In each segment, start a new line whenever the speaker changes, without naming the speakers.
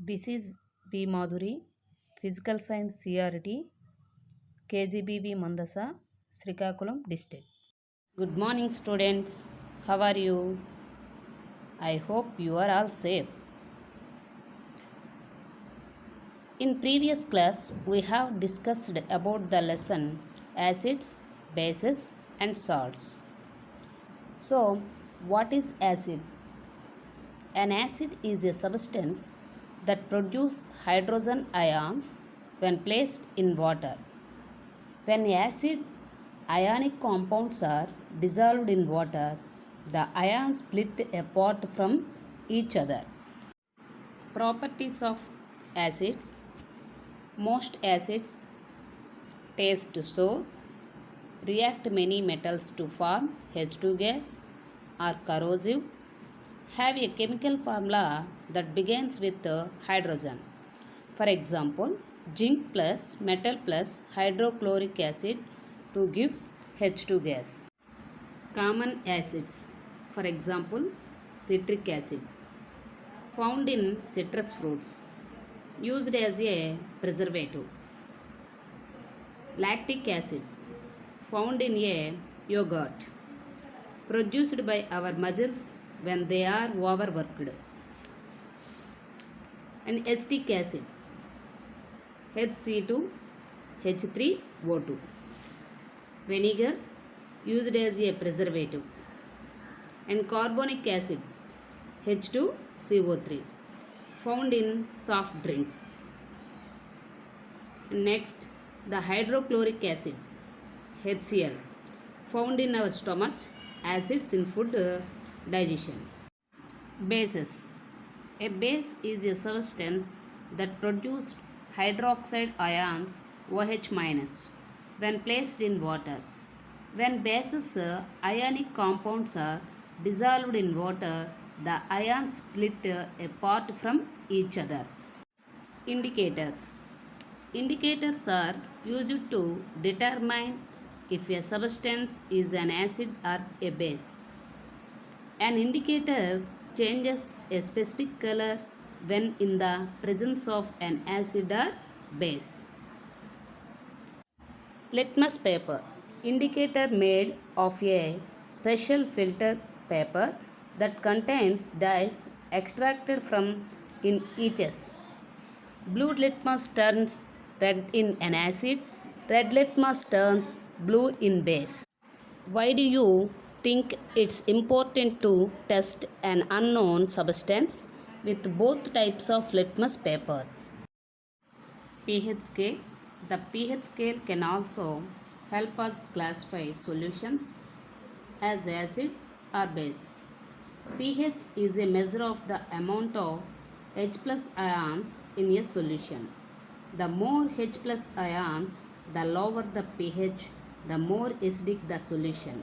This is B. Madhuri, Physical Science CRT, KGBB Mandasa, Srikakulam District. Good morning, students. How are you? I hope you are all safe. In previous class, we have discussed about the lesson acids, bases, and salts. So, what is acid? An acid is a substance that produces hydrogen ions when placed in water. When acid ionic compounds are dissolved in water, the ions split apart from each other. Properties of acids. Most acids taste sour, react many metals to form H2 gas, are corrosive, have a chemical formula that begins with hydrogen. For example, zinc plus metal plus hydrochloric acid to gives H2 gas. Common acids, for example, citric acid, found in citrus fruits, used as a preservative. Lactic acid, found in a yogurt, produced by our muscles when they are overworked. And acetic acid, HC2H3O2. Vinegar, used as a preservative. And carbonic acid, H2CO3, found in soft drinks. Next, the hydrochloric acid, HCl, found in our stomach, acids in food digestion. Bases. A base is a substance that produces hydroxide ions OH- when placed in water. When bases ionic compounds are dissolved in water, the ions split apart from each other. Indicators. Indicators are used to determine if a substance is an acid or a base. An indicator changes a specific color when in the presence of an acid or base. Litmus paper. Indicator made of a special filter paper that contains dyes extracted from in eaches. Blue litmus turns red in an acid. Red litmus turns blue in base. Why do you think it's important to test an unknown substance with both types of litmus paper? pH scale. The pH scale can also help us classify solutions as acid or base. pH is a measure of the amount of H plus ions in a solution. The more H plus ions, the lower the pH, the more acidic the solution.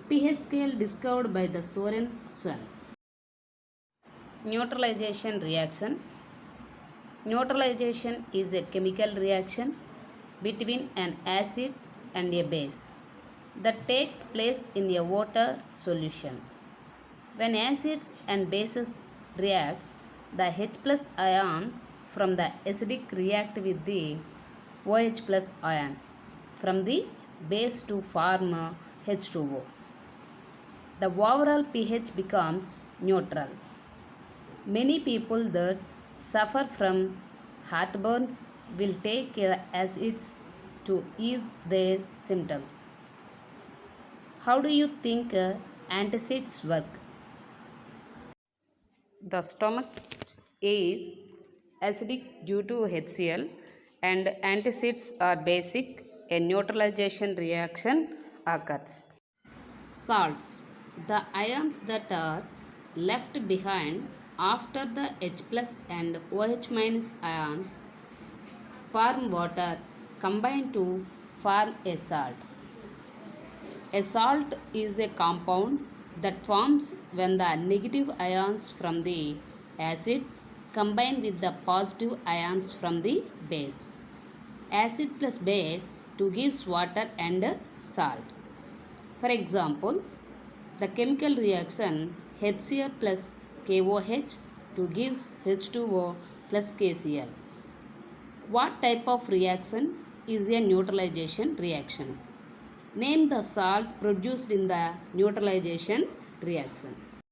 pH scale discovered by the Sorensen. Neutralization reaction. Neutralization is a chemical reaction between an acid and a base that takes place in a water solution. When acids and bases react, the H plus ions from the acidic react with the OH plus ions from the base to form H2O. The overall pH becomes neutral. Many people that suffer from heartburns will take acids to ease their symptoms. How do you think antacids work? The stomach is acidic due to HCl and antacids are basic. A neutralization reaction occurs. Salts. The ions that are left behind after the H plus and OH minus ions form water combine to form a salt. A salt is a compound that forms when the negative ions from the acid combine with the positive ions from the base. Acid plus base to gives water and salt. For example, the chemical reaction HCl plus KOH to give H2O plus KCl. What type of reaction is a neutralization reaction? Name the salt produced in the neutralization reaction.